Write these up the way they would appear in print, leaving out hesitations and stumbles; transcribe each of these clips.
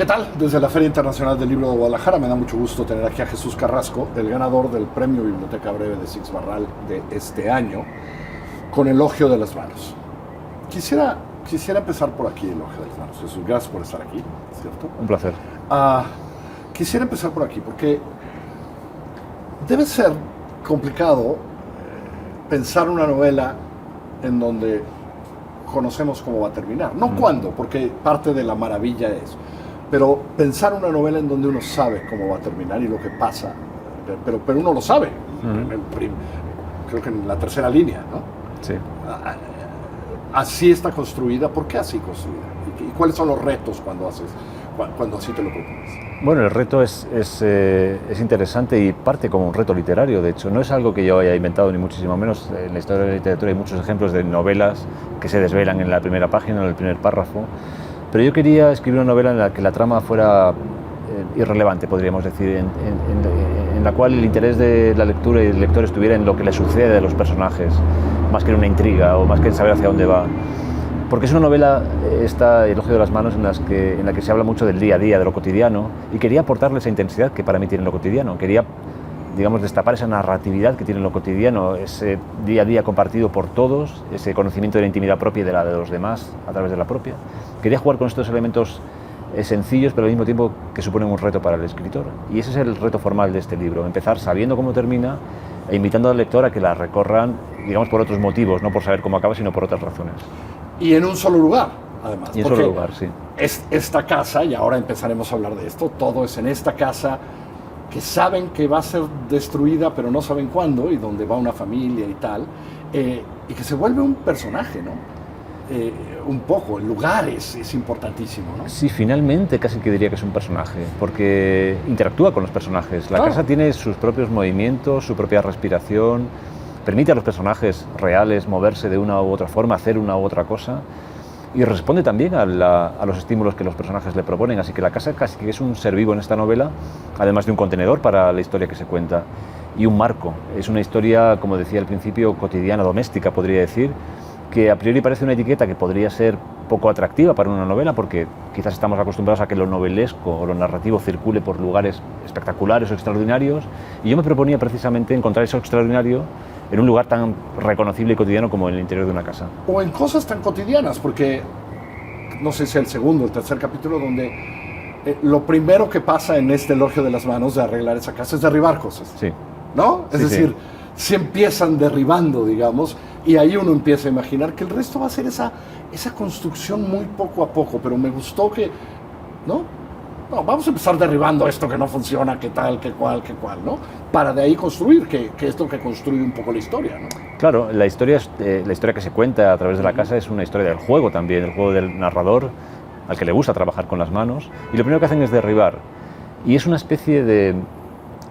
¿Qué tal? Desde la Feria Internacional del Libro de Guadalajara me da mucho gusto tener aquí a Jesús Carrasco, el ganador del Premio Biblioteca Breve de Six Barral de este año, con Elogio de las Manos. Quisiera empezar por aquí, Elogio de las Manos. Jesús, gracias por estar aquí, ¿cierto? Un placer. Quisiera empezar por aquí, porque debe ser complicado pensar una novela en donde conocemos cómo va a terminar. No cuándo, porque parte de la maravilla es... Pero pensar una novela en donde uno sabe cómo va a terminar y lo que pasa, pero uno lo sabe, creo que en la tercera línea, ¿no? Sí. Así está construida. ¿Por qué así construida? ¿Y cuáles son los retos cuando así te lo propones? Bueno, el reto es interesante y parte como un reto literario, de hecho. No es algo que yo haya inventado, ni muchísimo menos. En la historia de la literatura hay muchos ejemplos de novelas que se desvelan en la primera página, en el primer párrafo. Pero yo quería escribir una novela en la que la trama fuera irrelevante, podríamos decir, en la cual el interés de la lectura y del lector estuviera en lo que le sucede a los personajes, más que en una intriga o más que en saber hacia dónde va. Porque es una novela, esta Elogio de las Manos, en la que se habla mucho del día a día, de lo cotidiano, y quería aportarle esa intensidad que para mí tiene lo cotidiano. Quería, digamos, destapar esa narratividad que tiene lo cotidiano, ese día a día compartido por todos, ese conocimiento de la intimidad propia y de la de los demás a través de la propia. Quería jugar con estos elementos sencillos, pero al mismo tiempo que suponen un reto para el escritor. Y ese es el reto formal de este libro, empezar sabiendo cómo termina e invitando al lector a que la recorran, digamos, por otros motivos, no por saber cómo acaba, sino por otras razones. Y en un solo lugar, además. Y en un solo lugar, sí. Es esta casa, y ahora empezaremos a hablar de esto, todo es en esta casa que saben que va a ser destruida, pero no saben cuándo, y donde va una familia y tal, y que se vuelve un personaje, ¿no? Un poco, el lugar es importantísimo, ¿no? Sí, finalmente casi que diría que es un personaje, porque interactúa con los personajes. La casa tiene sus propios movimientos, su propia respiración, permite a los personajes reales moverse de una u otra forma, hacer una u otra cosa, y responde también a los estímulos que los personajes le proponen, así que la casa casi que es un ser vivo en esta novela, además de un contenedor para la historia que se cuenta, y un marco. Es una historia, como decía al principio, cotidiana, doméstica, podría decir, que a priori parece una etiqueta que podría ser poco atractiva para una novela, porque quizás estamos acostumbrados a que lo novelesco o lo narrativo circule por lugares espectaculares o extraordinarios, y yo me proponía precisamente encontrar eso extraordinario en un lugar tan reconocible y cotidiano como el interior de una casa. O en cosas tan cotidianas, porque no sé si el segundo o el tercer capítulo, donde lo primero que pasa en este Elogio de las Manos de arreglar esa casa es derribar cosas. Sí. ¿No? Es decir, si empiezan derribando, digamos, y ahí uno empieza a imaginar que el resto va a ser esa construcción muy poco a poco, pero me gustó que, ¿no? No, vamos a empezar derribando esto que no funciona, que tal, que cual, ¿no? Para de ahí construir, que es lo que construye un poco la historia, ¿no? Claro, la historia que se cuenta a través de la casa es una historia del juego también, el juego del narrador, al que le gusta trabajar con las manos, y lo primero que hacen es derribar. Y es una especie de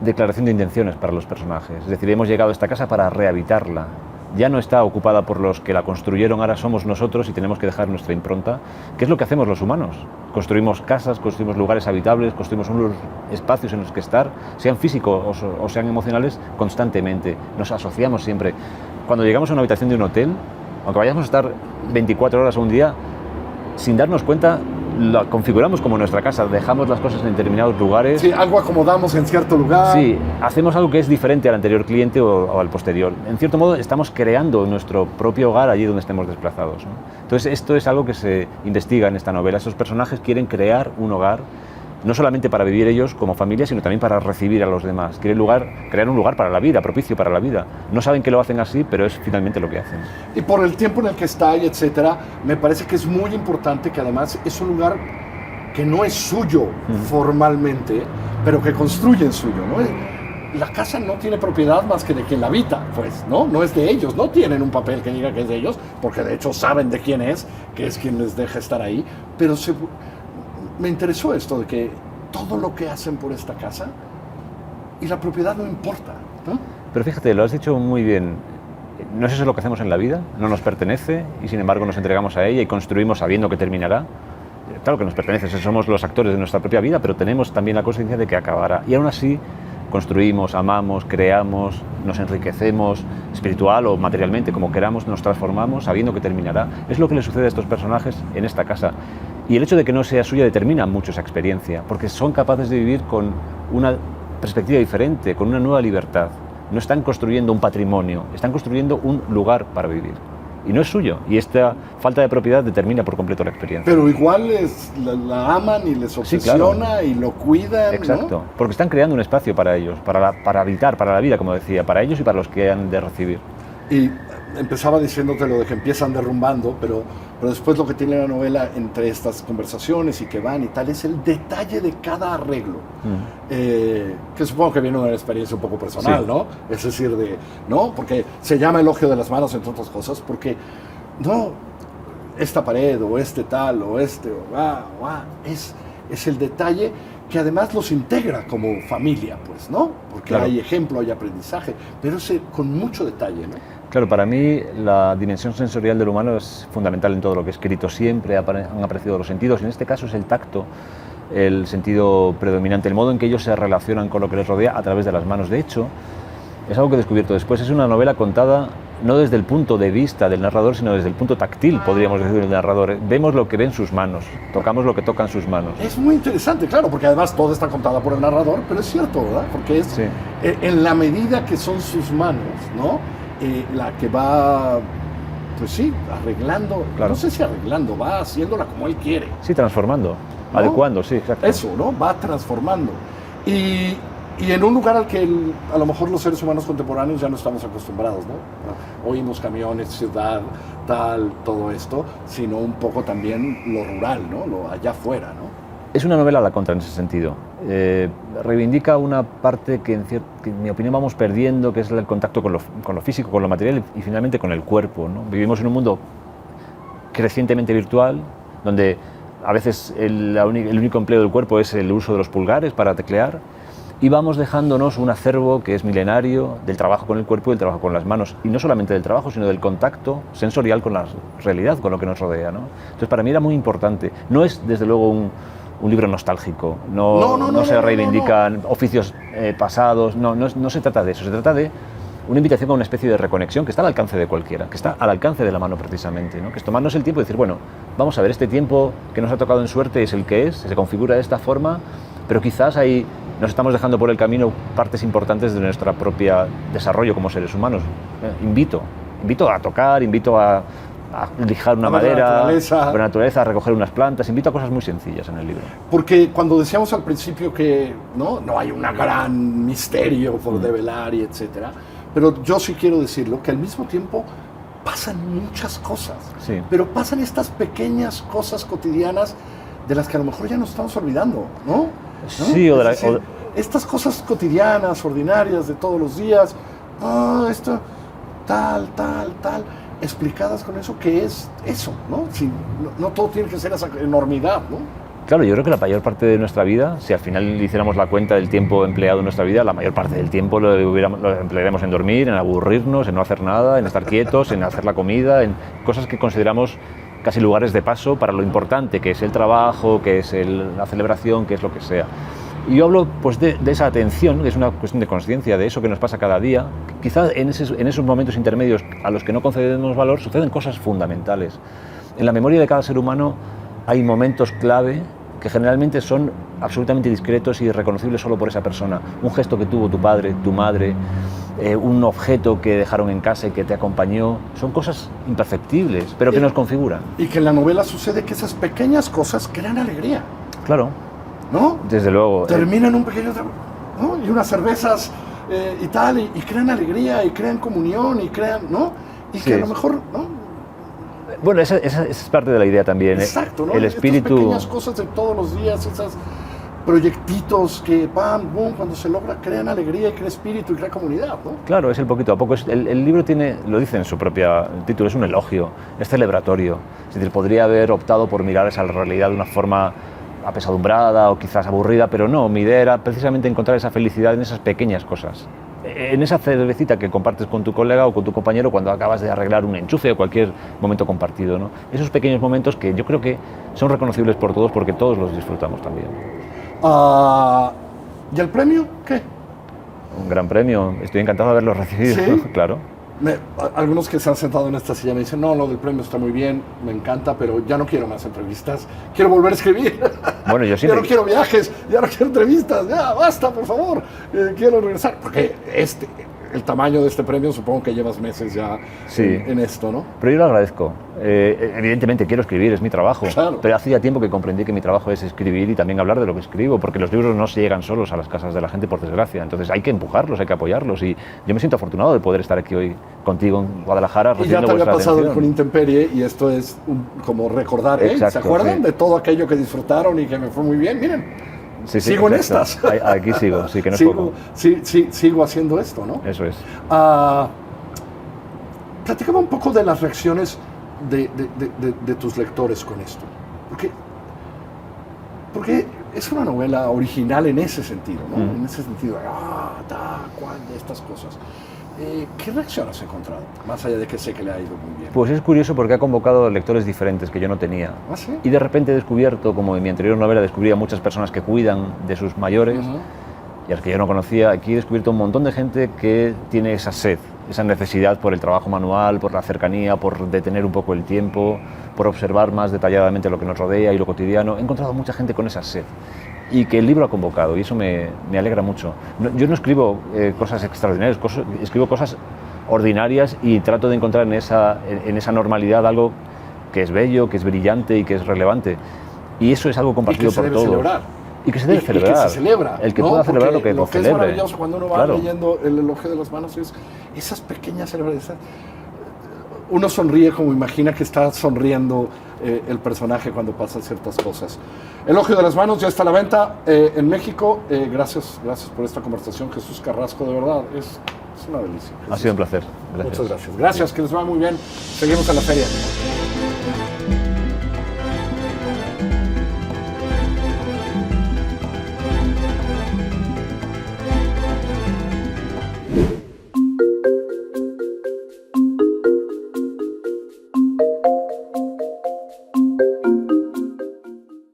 declaración de intenciones para los personajes, es decir, hemos llegado a esta casa para rehabitarla. Ya no está ocupada por los que la construyeron, ahora somos nosotros y tenemos que dejar nuestra impronta, que es lo que hacemos los humanos. Construimos casas, construimos lugares habitables, construimos unos espacios en los que estar, sean físicos o sean emocionales, constantemente. Nos asociamos siempre. Cuando llegamos a una habitación de un hotel, aunque vayamos a estar 24 horas o un día, sin darnos cuenta, la configuramos como nuestra casa, dejamos las cosas en determinados lugares. Sí, algo acomodamos en cierto lugar. Sí, hacemos algo que es diferente al anterior cliente o al posterior. En cierto modo, estamos creando nuestro propio hogar allí donde estemos desplazados, ¿no? Entonces, esto es algo que se investiga en esta novela. Esos personajes quieren crear un hogar, no solamente para vivir ellos como familia, sino también para recibir a los demás. Quieren crear un lugar para la vida, propicio para la vida. No saben que lo hacen así, pero es finalmente lo que hacen. Y por el tiempo en el que está y etcétera, me parece que es muy importante que además es un lugar que no es suyo formalmente, pero que construyen suyo, ¿no? La casa no tiene propiedad más que de quien la habita, pues, ¿no? No es de ellos, no tienen un papel que diga que es de ellos, porque de hecho saben de quién es, que es quien les deja estar ahí, pero me interesó esto de que todo lo que hacen por esta casa y la propiedad no importa, ¿no? Pero fíjate, lo has dicho muy bien. No es eso lo que hacemos en la vida, no nos pertenece y sin embargo nos entregamos a ella y construimos sabiendo que terminará. Claro que nos pertenece, somos los actores de nuestra propia vida, pero tenemos también la conciencia de que acabará. Y aún así construimos, amamos, creamos, nos enriquecemos espiritual o materialmente, como queramos, nos transformamos sabiendo que terminará. Es lo que le sucede a estos personajes en esta casa. Y el hecho de que no sea suya determina mucho esa experiencia, porque son capaces de vivir con una perspectiva diferente, con una nueva libertad. No están construyendo un patrimonio, están construyendo un lugar para vivir. Y no es suyo, y esta falta de propiedad determina por completo la experiencia. Pero igual la aman y les obsesiona, sí, claro, y lo cuidan. Exacto, ¿no? Porque están creando un espacio para ellos, para habitar, para la vida, como decía, para ellos y para los que han de recibir. Y empezaba diciéndote lo de que empiezan derrumbando, pero después lo que tiene la novela entre estas conversaciones y que van y tal es el detalle de cada arreglo, que supongo que viene de una experiencia un poco personal, sí, ¿no? Es decir, ¿no? Porque se llama elogio de las manos, entre otras cosas, porque no, esta pared o este tal o este, es el detalle que además los integra como familia, pues, ¿no? Porque claro, hay ejemplo, hay aprendizaje, pero con mucho detalle, ¿no? Claro, para mí la dimensión sensorial del humano es fundamental en todo lo que he escrito. Siempre han aparecido los sentidos, en este caso es el tacto, el sentido predominante, el modo en que ellos se relacionan con lo que les rodea a través de las manos. De hecho, es algo que he descubierto después, es una novela contada no desde el punto de vista del narrador, sino desde el punto táctil, podríamos decir, del narrador. Vemos lo que ven sus manos, tocamos lo que tocan sus manos. Es muy interesante, claro, porque además todo está contada por el narrador, pero es cierto, ¿verdad? Porque es sí, en la medida que son sus manos, ¿no? La que va, pues sí, arreglando, claro, no sé si arreglando, va haciéndola como él quiere. Sí, transformando, ¿no? Adecuando, sí, exacto. Eso, ¿no? Va transformando. Y en un lugar al que a lo mejor los seres humanos contemporáneos ya no estamos acostumbrados, ¿no? Oímos camiones, ciudad, tal, todo esto, sino un poco también lo rural, ¿no? Lo allá afuera, ¿no? Es una novela a la contra en ese sentido. Reivindica una parte que en mi opinión vamos perdiendo, que es el contacto con lo físico, con lo material y finalmente con el cuerpo, ¿no? Vivimos en un mundo crecientemente virtual, donde a veces el único empleo del cuerpo es el uso de los pulgares para teclear, y vamos dejándonos un acervo que es milenario del trabajo con el cuerpo y del trabajo con las manos, y no solamente del trabajo, sino del contacto sensorial con la realidad, con lo que nos rodea, ¿no? Entonces para mí era muy importante. No es desde luego un libro nostálgico, no se reivindican oficios pasados, no se trata de eso, se trata de una invitación a una especie de reconexión que está al alcance de cualquiera, que está al alcance de la mano precisamente, ¿no? Que es tomarnos el tiempo y decir, bueno, vamos a ver, este tiempo que nos ha tocado en suerte es el que es, se configura de esta forma, pero quizás ahí nos estamos dejando por el camino partes importantes de nuestro propio desarrollo como seres humanos. Invito a tocar, invito a lijar una madera, la naturaleza, a recoger unas plantas, invito a cosas muy sencillas en el libro. Porque cuando decíamos al principio que no hay un gran misterio por develar y etcétera, pero yo sí quiero decirlo, que al mismo tiempo pasan muchas cosas, sí, pero pasan estas pequeñas cosas cotidianas de las que a lo mejor ya nos estamos olvidando, ¿no? Sí, estas cosas cotidianas, ordinarias de todos los días, esto, tal, explicadas con eso, que es eso, ¿no? No todo tiene que ser esa enormidad, ¿no? Claro, yo creo que la mayor parte de nuestra vida, si al final hiciéramos la cuenta del tiempo empleado en nuestra vida, la mayor parte del tiempo lo emplearemos en dormir, en aburrirnos, en no hacer nada, en estar quietos, en hacer la comida, en cosas que consideramos casi lugares de paso para lo importante, que es el trabajo, que es la celebración, que es lo que sea. Y yo hablo pues de esa atención, que es una cuestión de conciencia, de eso que nos pasa cada día. Quizás en esos momentos intermedios a los que no concedemos valor suceden cosas fundamentales. En la memoria de cada ser humano hay momentos clave que generalmente son absolutamente discretos y reconocibles solo por esa persona. Un gesto que tuvo tu padre, tu madre, un objeto que dejaron en casa y que te acompañó, son cosas imperceptibles, pero que nos configuran. Y que en la novela sucede que esas pequeñas cosas crean alegría. Claro. ¿No? Desde luego. Terminan un pequeño, ¿no? Y unas cervezas y tal, y crean alegría, y crean comunión, y crean, ¿no? Y sí, que a lo mejor, ¿no? Bueno, esa es parte de la idea también. Exacto, ¿no? El espíritu. Estas pequeñas cosas de todos los días, esos proyectitos que, pam, boom, cuando se logra, crean alegría, y crea espíritu, y crea comunidad, ¿no? Claro, es el poquito a poco. El libro tiene, lo dice en su propia título, es un elogio, es celebratorio. Es decir, podría haber optado por mirar esa realidad de una forma apesadumbrada o quizás aburrida, pero no, mi idea era precisamente encontrar esa felicidad en esas pequeñas cosas. En esa cervecita que compartes con tu colega o con tu compañero cuando acabas de arreglar un enchufe o cualquier momento compartido, ¿no? Esos pequeños momentos que yo creo que son reconocibles por todos porque todos los disfrutamos también. ¿Y el premio qué? Un gran premio, estoy encantado de haberlo recibido, ¿Sí? Claro. Algunos que se han sentado en esta silla me dicen, no, lo del premio está muy bien, me encanta, pero ya no quiero más entrevistas, quiero volver a escribir. Bueno, yo Ya siempre... no quiero viajes, ya no quiero entrevistas, ya basta, por favor, quiero regresar. Porque el tamaño de este premio, supongo que llevas meses ya Sí. en esto, ¿no? Pero yo lo agradezco. Evidentemente quiero escribir, es mi trabajo. Claro. Pero hace ya tiempo que comprendí que mi trabajo es escribir y también hablar de lo que escribo, porque los libros no se llegan solos a las casas de la gente, por desgracia. Entonces hay que empujarlos, hay que apoyarlos. Y yo me siento afortunado de poder estar aquí hoy contigo en Guadalajara. Y ya te había pasado atención. con Intemperie y esto es como recordar, ¿eh? Exacto, ¿Se acuerdan sí. de todo aquello que disfrutaron y que me fue muy bien? Miren. Sí, sí, Sigo en exacto. estas. Aquí sigo, sí, que no es sigo, poco. sigo haciendo esto, ¿no? Eso es. Platícame un poco de las reacciones de tus lectores con esto. Porque es una novela original en ese sentido, ¿no? En ese sentido, cuál de estas cosas. ¿Qué reacción has encontrado? Más allá de que sé que le ha ido muy bien. Pues es curioso porque ha convocado lectores diferentes que yo no tenía. ¿Ah, sí? Y de repente he descubierto, como en mi anterior novela descubrí a muchas personas que cuidan de sus mayores, y a las que yo no conocía, aquí he descubierto un montón de gente que tiene esa sed, esa necesidad por el trabajo manual, por la cercanía, por detener un poco el tiempo, por observar más detalladamente lo que nos rodea y lo cotidiano. He encontrado mucha gente con esa sed y que el libro ha convocado, y eso me alegra mucho. Yo no escribo cosas extraordinarias, escribo cosas ordinarias y trato de encontrar en esa normalidad algo que es bello, que es brillante y que es relevante. Y eso es algo compartido por todos. Celebrar. Y que se debe celebrar. Y que se celebra. El que ¿no? pueda celebrar lo que lo es celebre. maravilloso cuando uno va Claro. leyendo El elogio de las manos es esas pequeñas celebraciones. Uno sonríe como imagina que está sonriendo el personaje cuando pasan ciertas cosas. Elogio de las manos ya está a la venta en México. Gracias por esta conversación, Jesús Carrasco, de verdad, es una delicia. Ha sido un placer. Gracias. Muchas gracias. Gracias, que les va muy bien. Seguimos en la feria.